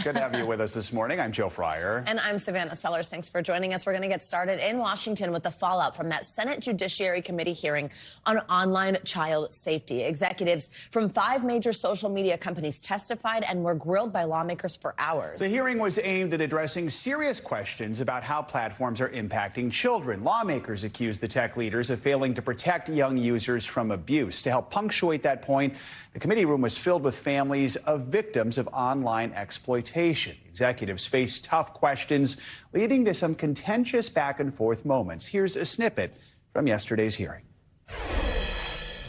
Good to have you with us this morning. I'm Joe Fryer. And I'm Savannah Sellers. Thanks for joining us. We're going to get started in Washington with the fallout from that Senate Judiciary Committee hearing on online child safety. Executives from 5 major social media companies testified and were grilled by lawmakers for hours. The hearing was aimed at addressing serious questions about how platforms are impacting children. Lawmakers accused the tech leaders of failing to protect young users from abuse. To help punctuate that point, the committee room was filled with families of victims of online exploitation. Executives face tough questions, leading to some contentious back and forth moments. Here's a snippet from yesterday's hearing.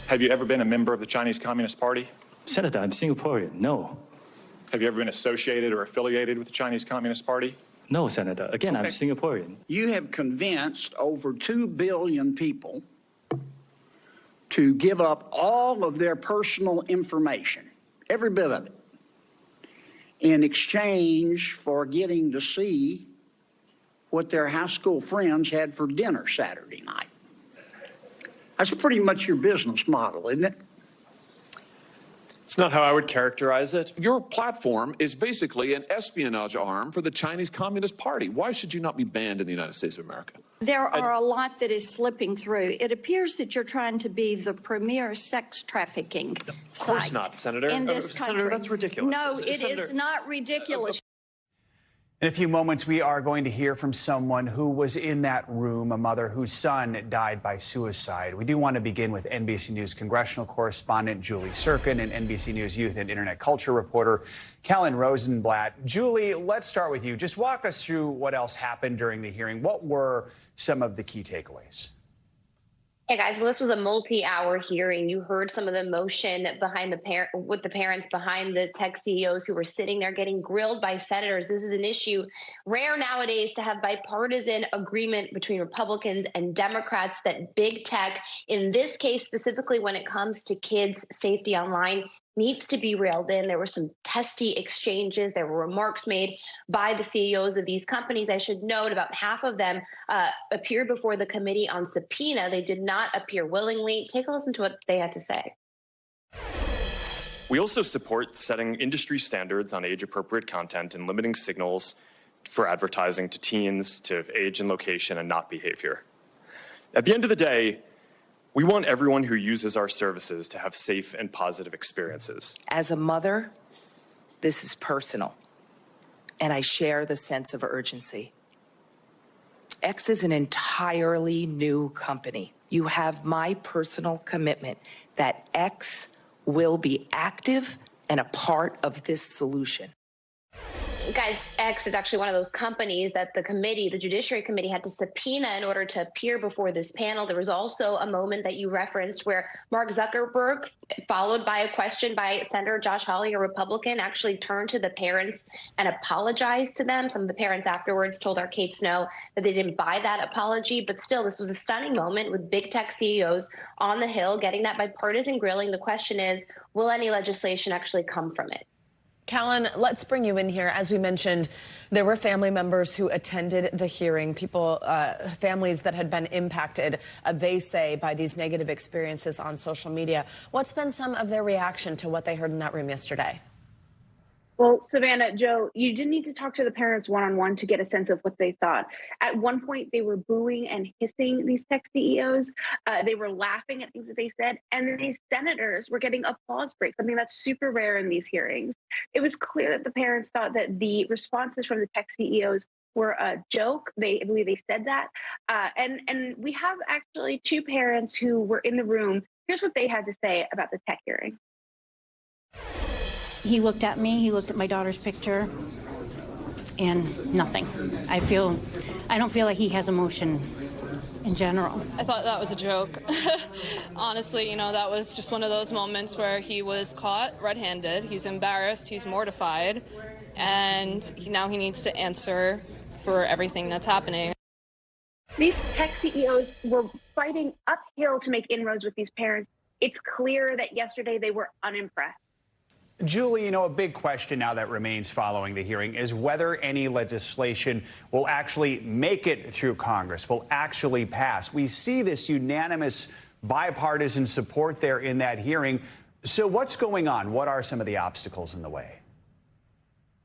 Have you ever been a member of the Chinese Communist Party? Senator, I'm Singaporean. No. Have you ever been associated or affiliated with the Chinese Communist Party? No, Senator. Again, I'm Singaporean. You have convinced over 2 billion people to give up all of their personal information, every bit of it, in exchange for getting to see what their high school friends had for dinner Saturday night. That's pretty much your business model, isn't it? It's not how I would characterize it. Your platform is basically an espionage arm for the Chinese Communist Party. Why should you not be banned in the United States of America? There are a lot that is slipping through. It appears that you're trying to be the premier sex trafficking site. Of course not, Senator. In this country. Senator, that's ridiculous. No, it Senator, is not ridiculous. In a few moments, we are going to hear from someone who was in that room, a mother whose son died by suicide. We do want to begin with NBC News congressional correspondent Julie Sirkin and NBC News youth and internet culture reporter Kellen Rosenblatt. Julie, let's start with you. Just walk us through what else happened during the hearing. What were some of the key takeaways? Hey guys, well, this was a multi-hour hearing. You heard some of the emotion behind with the parents behind the tech CEOs who were sitting there getting grilled by senators. This is an issue rare nowadays to have bipartisan agreement between Republicans and Democrats that big tech, in this case specifically when it comes to kids' safety online, needs to be railed in. There were some testy exchanges. There were remarks made by the CEOs of these companies. I should note about half of them appeared before the committee on subpoena. They did not appear willingly. Take a listen to what they had to say. We also support setting industry standards on age-appropriate content and limiting signals for advertising to teens to age and location and not behavior. At the end of the day, we want everyone who uses our services to have safe and positive experiences. As a mother, this is personal, and I share the sense of urgency. X is an entirely new company. You have my personal commitment that X will be active and a part of this solution. Guys, X is actually one of those companies that the Judiciary Committee had to subpoena in order to appear before this panel. There was also a moment that you referenced where Mark Zuckerberg, followed by a question by Senator Josh Hawley, a Republican, actually turned to the parents and apologized to them. Some of the parents afterwards told our Kate Snow that they didn't buy that apology, but still, this was a stunning moment with big tech CEOs on the Hill getting that bipartisan grilling. The question is, will any legislation actually come from it? Kellen, let's bring you in here. As we mentioned, there were family members who attended the hearing, families that had been impacted, they say, by these negative experiences on social media. What's been some of their reaction to what they heard in that room yesterday? Well, Savannah, Joe, you didn't need to talk to the parents one-on-one to get a sense of what they thought. At one point, they were booing and hissing these tech CEOs. They were laughing at things that they said. And these senators were getting applause breaks, something that's super rare in these hearings. It was clear that the parents thought that the responses from the tech CEOs were a joke. I believe they said that. And we have actually 2 parents who were in the room. Here's what they had to say about the tech hearing. He looked at me, he looked at my daughter's picture, and nothing. I don't feel like he has emotion in general. I thought that was a joke. Honestly, you know, that was just one of those moments where he was caught red-handed. He's embarrassed, he's mortified, and now he needs to answer for everything that's happening. These tech CEOs were fighting uphill to make inroads with these parents. It's clear that yesterday they were unimpressed. Julie, a big question now that remains following the hearing is whether any legislation will actually make it through Congress, will actually pass. We see this unanimous bipartisan support there in that hearing. So what's going on? What are some of the obstacles in the way?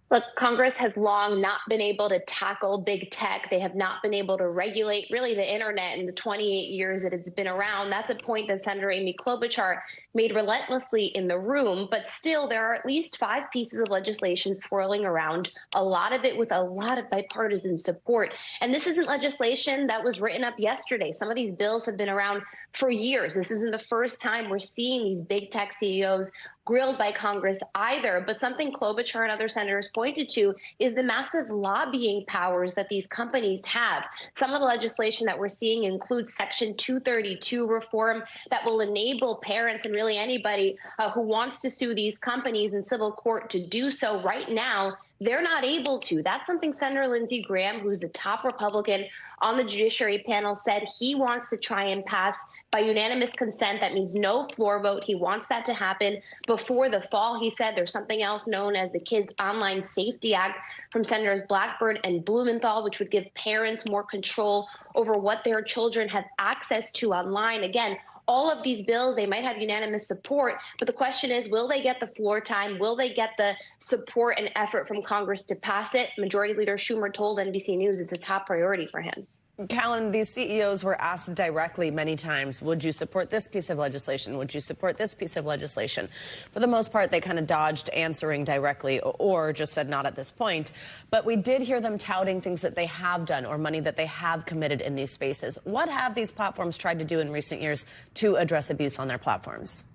Look, Congress has long not been able to tackle big tech. They have not been able to regulate really the internet in the 28 years that it's been around. That's a point that Senator Amy Klobuchar made relentlessly in the room. But still, there are at least 5 pieces of legislation swirling around, a lot of it with a lot of bipartisan support. And this isn't legislation that was written up yesterday. Some of these bills have been around for years. This isn't the first time we're seeing these big tech CEOs grilled by Congress either. But something Klobuchar and other senators pointed to is the massive lobbying powers that these companies have. Some of the legislation that we're seeing includes Section 232 reform that will enable parents and really anybody who wants to sue these companies in civil court to do so. Right now, they're not able to. That's something Senator Lindsey Graham, who's the top Republican on the Judiciary panel, said he wants to try and pass by unanimous consent. That means no floor vote. He wants that to happen before the fall. He said there's something else known as the Kids Online Safety Act from Senators Blackburn and Blumenthal, which would give parents more control over what their children have access to online. Again, all of these bills, they might have unanimous support, but the question is, will they get the floor time? Will they get the support and effort from Congress to pass it? Majority Leader Schumer told NBC News it's a top priority for him. Callan, these CEOs were asked directly many times, would you support this piece of legislation? Would you support this piece of legislation? For the most part, they kind of dodged answering directly or just said not at this point. But we did hear them touting things that they have done or money that they have committed in these spaces. What have these platforms tried to do in recent years to address abuse on their platforms?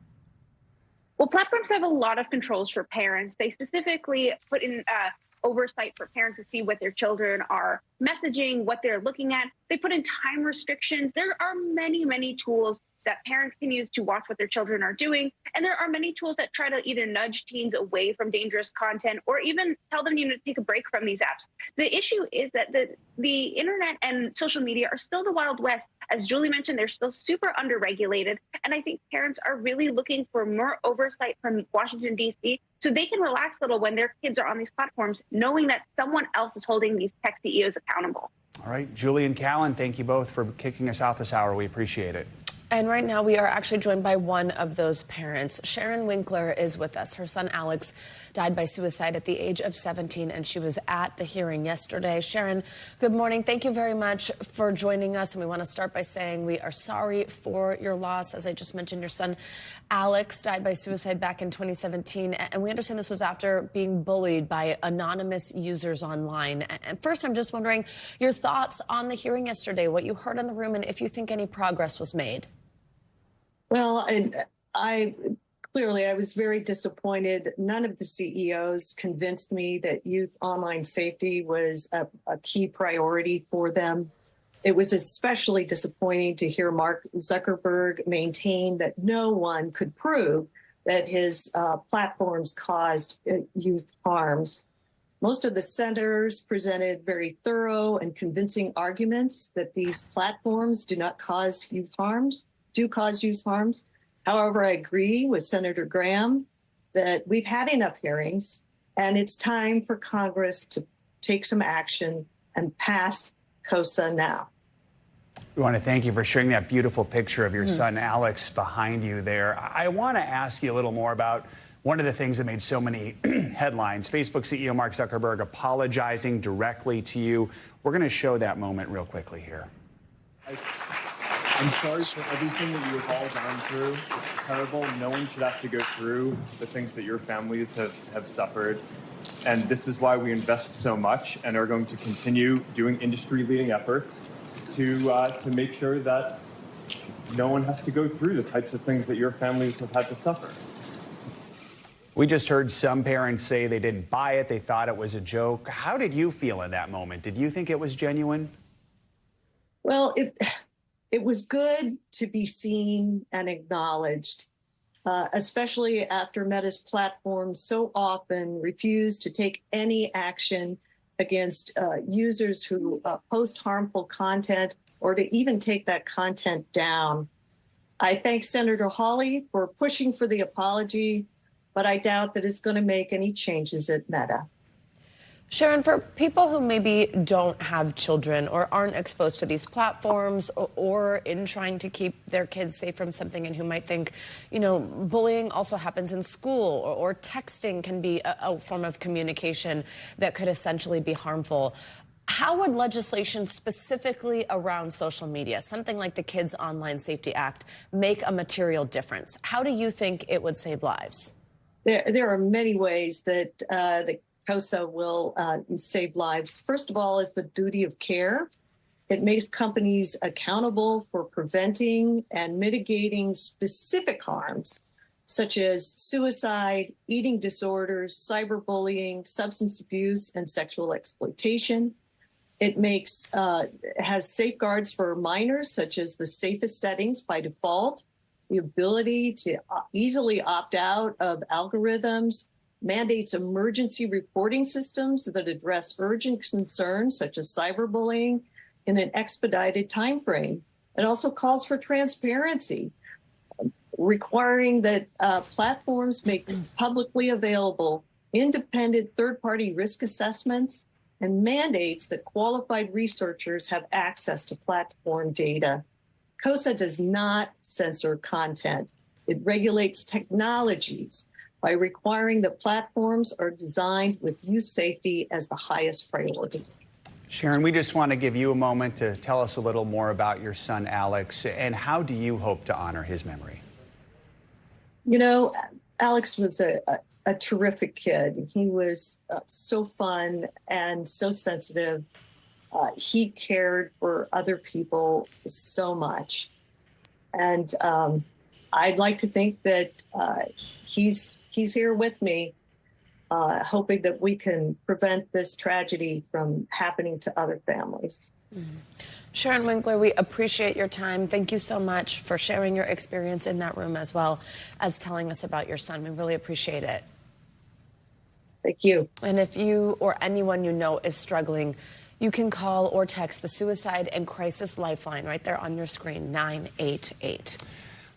Well, platforms have a lot of controls for parents. They specifically put in oversight for parents to see what their children are messaging, what they're looking at. They put in time restrictions. There are many, many tools that parents can use to watch what their children are doing. And there are many tools that try to either nudge teens away from dangerous content or even tell them, to take a break from these apps. The issue is that the internet and social media are still the Wild West. As Julie mentioned, they're still super underregulated. And I think parents are really looking for more oversight from Washington, D.C., so they can relax a little when their kids are on these platforms, knowing that someone else is holding these tech CEOs accountable. All right, Julie and Callan, thank you both for kicking us out this hour. We appreciate it. And right now we are actually joined by one of those parents. Sharon Winkler is with us. Her son Alex died by suicide at the age of 17, and she was at the hearing yesterday. Sharon, good morning. Thank you very much for joining us. And we want to start by saying we are sorry for your loss. As I just mentioned, your son Alex died by suicide back in 2017. And we understand this was after being bullied by anonymous users online. And first, I'm just wondering your thoughts on the hearing yesterday, what you heard in the room, and if you think any progress was made. Well, I was very disappointed. None of the CEOs convinced me that youth online safety was a key priority for them. It was especially disappointing to hear Mark Zuckerberg maintain that no one could prove that his platforms caused youth harms. Most of the senators presented very thorough and convincing arguments that these platforms do not cause youth harms. However, I agree with Senator Graham that we've had enough hearings and it's time for Congress to take some action and pass KOSA now. We want to thank you for sharing that beautiful picture of your son Alex behind you there. I want to ask you a little more about one of the things that made so many headlines. Facebook CEO Mark Zuckerberg apologizing directly to you. We're going to show that moment real quickly here. I'm sorry for everything that you have all gone through. It's terrible. No one should have to go through the things that your families have suffered. And this is why we invest so much and are going to continue doing industry-leading efforts to make sure that no one has to go through the types of things that your families have had to suffer. We just heard some parents say they didn't buy it. They thought it was a joke. How did you feel in that moment? Did you think it was genuine? Well, it was good to be seen and acknowledged, especially after Meta's platform so often refused to take any action against users who post harmful content or to even take that content down. I thank Senator Hawley for pushing for the apology, but I doubt that it's going to make any changes at Meta. Sharon, for people who maybe don't have children or aren't exposed to these platforms or in trying to keep their kids safe from something and who might think, you know, bullying also happens in school or texting can be a form of communication that could essentially be harmful. How would legislation specifically around social media, something like the Kids Online Safety Act, make a material difference? How do you think it would save lives? There are many ways that the KOSA will save lives. First of all, is the duty of care. It makes companies accountable for preventing and mitigating specific harms, such as suicide, eating disorders, cyberbullying, substance abuse, and sexual exploitation. It has safeguards for minors, such as the safest settings by default, the ability to easily opt out of algorithms, mandates emergency reporting systems that address urgent concerns such as cyberbullying in an expedited time frame. It also calls for transparency, requiring that platforms make publicly available independent third-party risk assessments, and mandates that qualified researchers have access to platform data. KOSA does not censor content. It regulates technologies by requiring that platforms are designed with youth safety as the highest priority. Sharon, we just want to give you a moment to tell us a little more about your son, Alex, and how do you hope to honor his memory? You know, Alex was a terrific kid. He was so fun and so sensitive. He cared for other people so much. And I'd like to think that he's here with me, hoping that we can prevent this tragedy from happening to other families. Mm-hmm. Sharon Winkler, we appreciate your time. Thank you so much for sharing your experience in that room as well as telling us about your son. We really appreciate it. Thank you. And if you or anyone you know is struggling, you can call or text the Suicide and Crisis Lifeline right there on your screen, 988.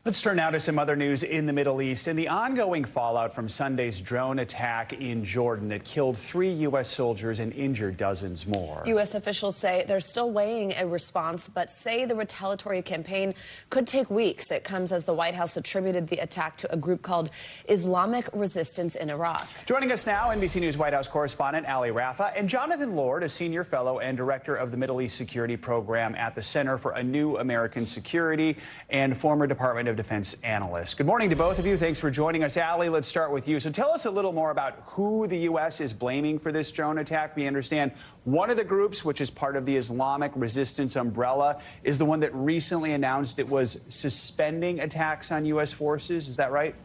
Let's turn now to some other news in the Middle East and the ongoing fallout from Sunday's drone attack in Jordan that killed 3 U.S. soldiers and injured dozens more. U.S. officials say they're still weighing a response, but say the retaliatory campaign could take weeks. It comes as the White House attributed the attack to a group called Islamic Resistance in Iraq. Joining us now, NBC News White House correspondent Ali Rafa and Jonathan Lord, a senior fellow and director of the Middle East Security Program at the Center for a New American Security and former Department of Defense analyst. Good morning to both of you. Thanks for joining us. Ali, let's start with you. So tell us a little more about who the U.S. is blaming for this drone attack. We understand one of the groups, which is part of the Islamic Resistance umbrella, is the one that recently announced it was suspending attacks on U.S. forces. Is that right?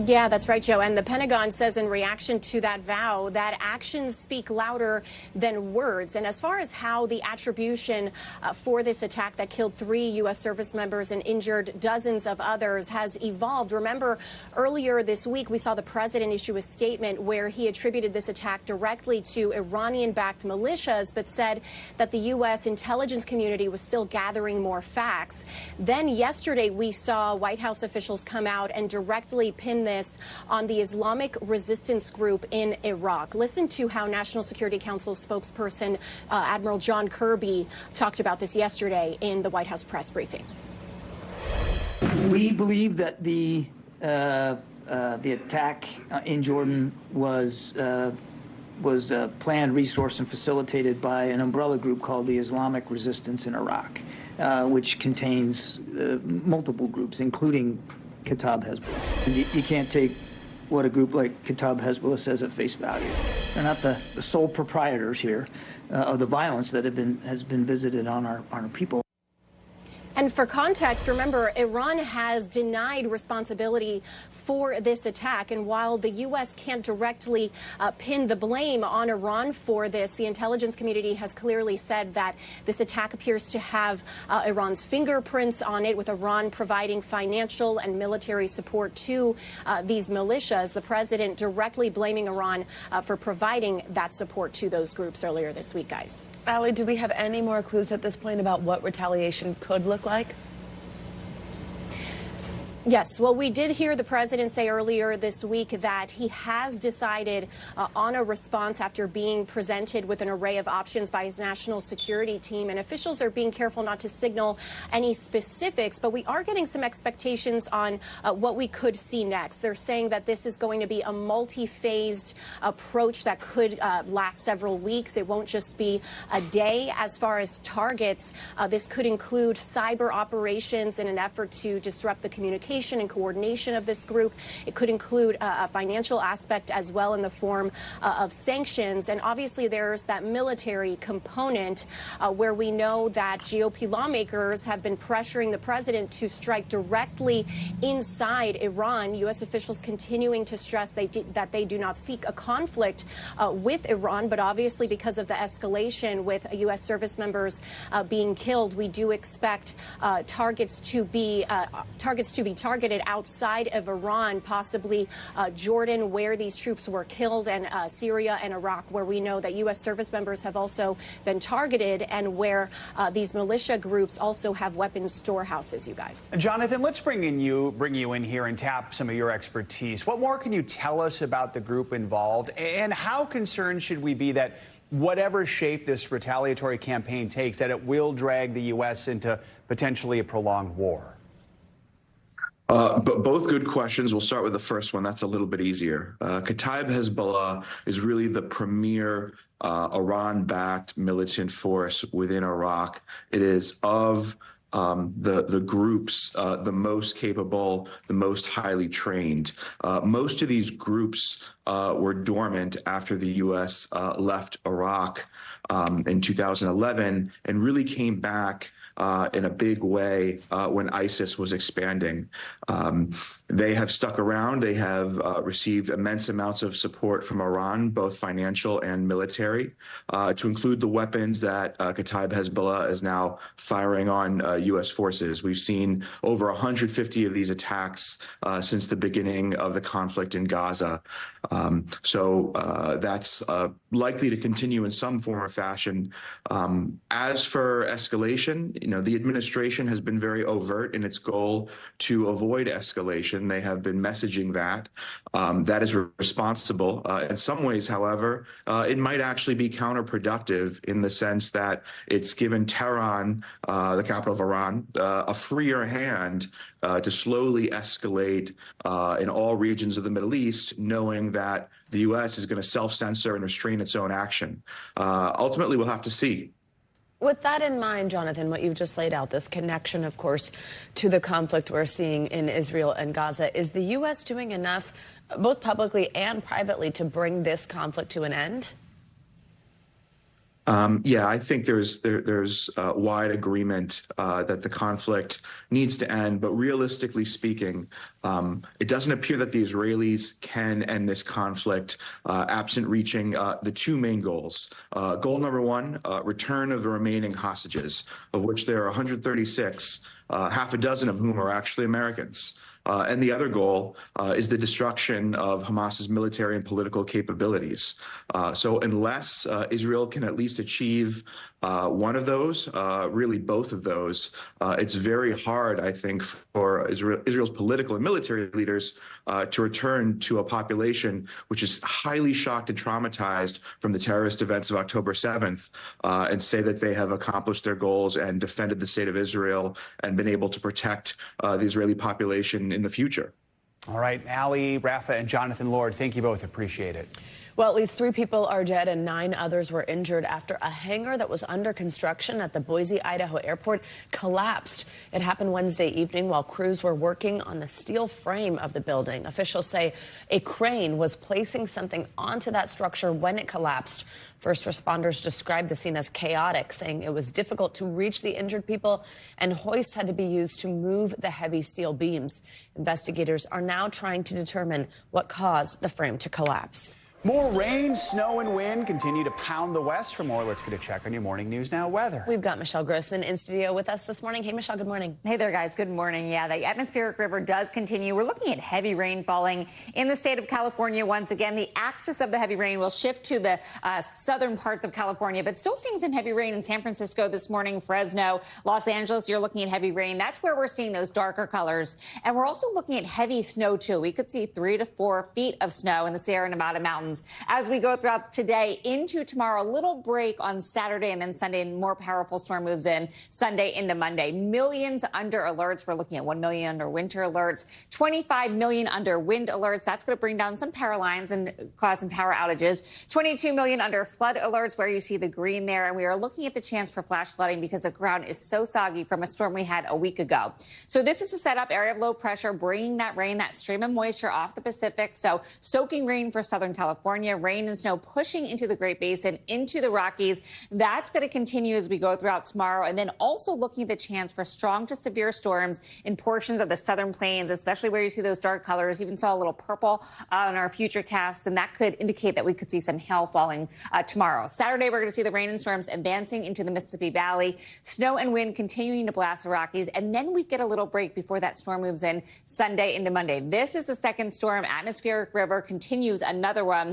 Yeah, that's right, Joe. And the Pentagon says in reaction to that vow that actions speak louder than words. And as far as how the attribution for this attack that killed 3 U.S. service members and injured dozens of others has evolved. Remember, earlier this week, we saw the president issue a statement where he attributed this attack directly to Iranian-backed militias, but said that the U.S. intelligence community was still gathering more facts. Then yesterday, we saw White House officials come out and directly pin this on the Islamic Resistance Group in Iraq. Listen to how National Security Council spokesperson Admiral John Kirby talked about this yesterday in the White House press briefing. We believe that the attack in Jordan was planned, resourced, and facilitated by an umbrella group called the Islamic Resistance in Iraq, which contains multiple groups, including Kataib Hezbollah. You can't take what a group like Kataib Hezbollah says at face value. They're not the sole proprietors here of the violence that has been visited on our people. And for context, remember, Iran has denied responsibility for this attack. And while the U.S. can't directly pin the blame on Iran for this, the intelligence community has clearly said that this attack appears to have Iran's fingerprints on it, with Iran providing financial and military support to these militias. The president directly blaming Iran for providing that support to those groups earlier this week, guys. Ali, do we have any more clues at this point about what retaliation could look like? Yes, well, we did hear the president say earlier this week that he has decided on a response after being presented with an array of options by his national security team. And officials are being careful not to signal any specifics, but we are getting some expectations on what we could see next. They're saying that this is going to be a multi-phased approach that could last several weeks. It won't just be a day. As far as targets, this could include cyber operations in an effort to disrupt the communication and coordination of this group. It could include a financial aspect as well in the form of sanctions. And obviously there's that military component where we know that GOP lawmakers have been pressuring the president to strike directly inside Iran. U.S. officials continuing to stress that they do not seek a conflict with Iran. But obviously because of the escalation with U.S. service members being killed, we do expect targets to be targeted outside of Iran, possibly Jordan, where these troops were killed, and Syria and Iraq, where we know that U.S. service members have also been targeted, and where these militia groups also have weapons storehouses, you guys. Jonathan, let's bring you in here and tap some of your expertise. What more can you tell us about the group involved, and how concerned should we be that whatever shape this retaliatory campaign takes, that it will drag the U.S. into potentially a prolonged war? But both good questions. We'll start with the first one. That's a little bit easier. Kataib Hezbollah is really the premier Iran-backed militant force within Iraq. It is of the groups the most capable, the most highly trained. Most of these groups were dormant after the U.S. left Iraq in 2011 and really came back in a big way when ISIS was expanding. They have stuck around. They have received immense amounts of support from Iran, both financial and military, to include the weapons that Kataib Hezbollah is now firing on U.S. forces. We've seen over 150 of these attacks since the beginning of the conflict in Gaza. So that's likely to continue in some form or fashion. As for escalation, the administration has been very overt in its goal to avoid escalation. They have been messaging that. That is responsible. In some ways, however, it might actually be counterproductive in the sense that it's given Tehran, the capital of Iran, a freer hand to slowly escalate in all regions of the Middle East, knowing that the U.S. is going to self-censor and restrain its own action. Ultimately, we'll have to see. With that in mind, Jonathan, what you've just laid out, this connection, of course, to the conflict we're seeing in Israel and Gaza, is the U.S. doing enough, both publicly and privately, to bring this conflict to an end? Yeah, I think there's wide agreement that the conflict needs to end. But realistically speaking, it doesn't appear that the Israelis can end this conflict absent reaching the two main goals. Goal number one, return of the remaining hostages, of which there are 136, half a dozen of whom are actually Americans. And the other goal is the destruction of Hamas's military and political capabilities. So unless Israel can at least achieve one of those, really both of those, it's very hard, I think, for Israel's political and military leaders to return to a population which is highly shocked and traumatized from the terrorist events of October 7th and say that they have accomplished their goals and defended the state of Israel and been able to protect the Israeli population in the future. All right, Ali, Rafa, and Jonathan Lord, thank you both. Appreciate it. Well, at least 3 people are dead and 9 others were injured after a hangar that was under construction at the Boise, Idaho airport collapsed. It happened Wednesday evening while crews were working on the steel frame of the building. Officials say a crane was placing something onto that structure when it collapsed. First responders described the scene as chaotic, saying it was difficult to reach the injured people and hoists had to be used to move the heavy steel beams. Investigators are now trying to determine what caused the frame to collapse. More rain, snow, and wind continue to pound the west. For more, let's get a check on your morning news now weather. We've got Michelle Grossman in studio with us this morning. Hey, Michelle, good morning. Hey there, guys. Good morning. Yeah, the atmospheric river does continue. We're looking at heavy rain falling in the state of California once again. The axis of the heavy rain will shift to the southern parts of California, but still seeing some heavy rain in San Francisco this morning, Fresno, Los Angeles. You're looking at heavy rain. That's where we're seeing those darker colors. And we're also looking at heavy snow, too. We could see 3 to 4 feet of snow in the Sierra Nevada mountains. As we go throughout today into tomorrow, a little break on Saturday and then Sunday, and more powerful storm moves in Sunday into Monday. Millions under alerts. We're looking at 1 million under winter alerts, 25 million under wind alerts. That's going to bring down some power lines and cause some power outages. 22 million under flood alerts, where you see the green there. And we are looking at the chance for flash flooding because the ground is so soggy from a storm we had a week ago. So this is a setup area of low pressure, bringing that rain, that stream of moisture off the Pacific. So soaking rain for Southern California, rain and snow pushing into the Great Basin, into the Rockies. That's going to continue as we go throughout tomorrow. And then also looking at the chance for strong to severe storms in portions of the southern plains, especially where you see those dark colors. Even saw a little purple on our future cast, and that could indicate that we could see some hail falling tomorrow. Saturday, we're going to see the rain and storms advancing into the Mississippi Valley, snow and wind continuing to blast the Rockies, and then we get a little break before that storm moves in Sunday into Monday. This is the second storm. Atmospheric river continues another one.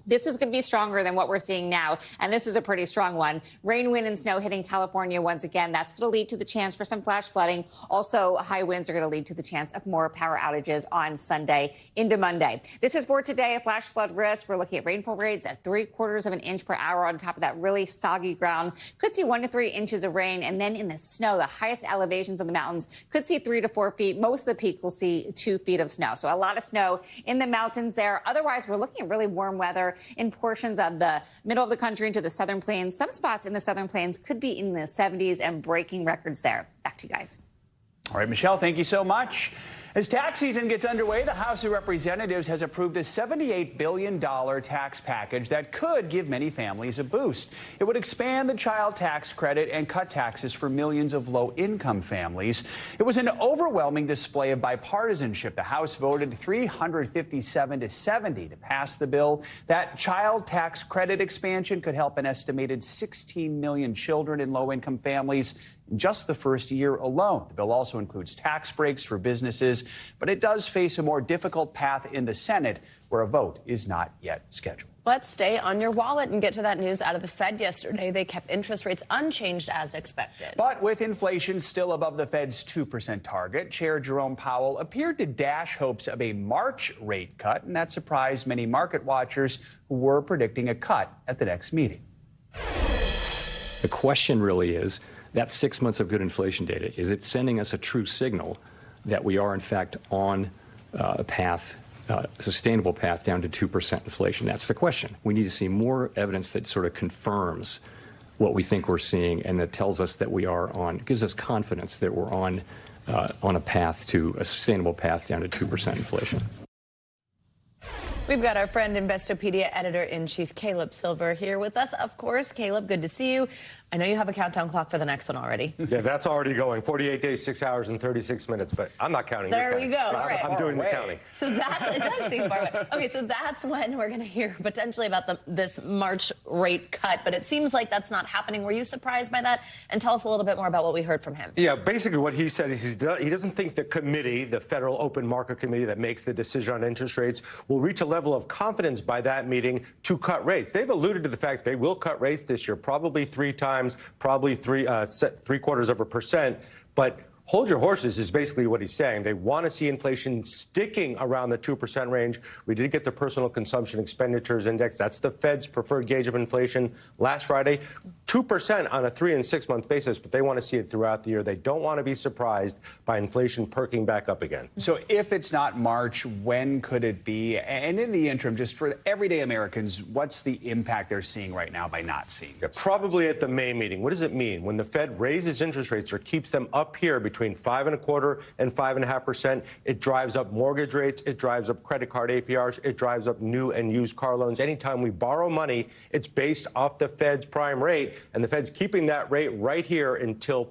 This is going to be stronger than what we're seeing now, and this is a pretty strong one. Rain, wind, and snow hitting California once again. That's going to lead to the chance for some flash flooding. Also, high winds are going to lead to the chance of more power outages on Sunday into Monday. This is for today, a flash flood risk. We're looking at rainfall rates at 3/4 of an inch per hour on top of that really soggy ground. Could see 1 to 3 inches of rain, and then in the snow, the highest elevations of the mountains could see 3 to 4 feet. Most of the peak will see 2 feet of snow. So a lot of snow in the mountains there. Otherwise, we're looking at really warm weather in portions of the middle of the country into the southern plains. Some spots in the southern plains could be in the 70s and breaking records there. Back to you guys. All right, Michelle, thank you so much. As tax season gets underway, the House of Representatives has approved a $78 billion tax package that could give many families a boost. It would expand the child tax credit and cut taxes for millions of low-income families. It was an overwhelming display of bipartisanship. The House voted 357 to 70 to pass the bill. That child tax credit expansion could help an estimated 16 million children in low-income families in just the first year alone. The bill also includes tax breaks for businesses, but it does face a more difficult path in the Senate, where a vote is not yet scheduled. Let's stay on your wallet and get to that news out of the Fed yesterday. They kept interest rates unchanged as expected. But with inflation still above the Fed's 2% target, Chair Jerome Powell appeared to dash hopes of a March rate cut, and that surprised many market watchers who were predicting a cut at the next meeting. The question really is, that 6 months of good inflation data, is it sending us a true signal that we are, in fact, on a path, sustainable path down to 2% inflation? That's the question. We need to see more evidence that sort of confirms what we think we're seeing and that tells us that we are on, gives us confidence that we're on a path to a sustainable path down to 2% inflation. We've got our friend Investopedia editor-in-chief Caleb Silver here with us. Of course, Caleb, good to see you. I know you have a countdown clock for the next one already. Yeah, that's already going. 48 days, 6 hours, and 36 minutes, but I'm not counting. There you go. All right. I'm doing the counting. So it does seem far away. Okay, so that's when we're going to hear potentially about this March rate cut, but it seems like that's not happening. Were you surprised by that? And tell us a little bit more about what we heard from him. Yeah, basically what he said is he doesn't think the committee, the Federal Open Market Committee that makes the decision on interest rates, will reach a level of confidence by that meeting to cut rates. They've alluded to the fact they will cut rates this year, probably 3 times, probably 0.75%, but hold your horses is basically what he's saying. They want to see inflation sticking around the 2% range. We did get the personal consumption expenditures index. That's the Fed's preferred gauge of inflation last Friday. 2% on a 3 and 6 month basis, but they want to see it throughout the year. They don't want to be surprised by inflation perking back up again. So if it's not March, when could it be? And in the interim, just for everyday Americans, what's the impact they're seeing right now by not seeing it? Probably at the May meeting. What does it mean? When the Fed raises interest rates or keeps them up here between 5.25% and 5.5%, it drives up mortgage rates, it drives up credit card APRs, it drives up new and used car loans. Anytime we borrow money, it's based off the Fed's prime rate. and the Fed's keeping that rate right here until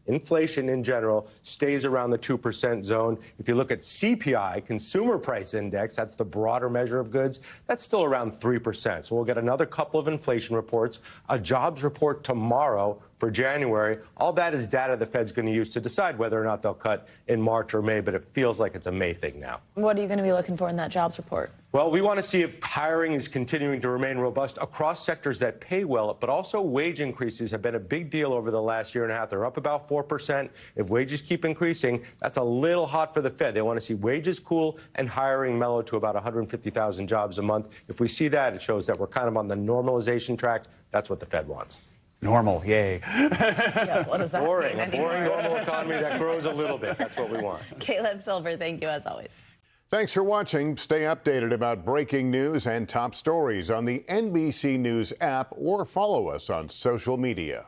inflation in general, stays around the 2% zone. If you look at CPI, Consumer Price Index, that's the broader measure of goods, that's still around 3%. So we'll get another couple of inflation reports, a jobs report tomorrow for January. All that is data the Fed's going to use to decide whether or not they'll cut in March or May, but it feels like it's a May thing now. What are you going to be looking for in that jobs report? Well, we want to see if hiring is continuing to remain robust across sectors that pay well, but also wage increases have been a big deal over the last year and a half. They're up about 4%. If wages keep increasing, that's a little hot for the Fed. They want to see wages cool and hiring mellow to about 150,000 jobs a month. If we see that, it shows that we're kind of on the normalization track. That's what the Fed wants. Normal, yay. Yeah, what does that boring, mean? a boring normal economy that grows a little bit. That's what we want. Caleb Silver, thank you as always. Thanks for watching. Stay updated about breaking news and top stories on the NBC News app or follow us on social media.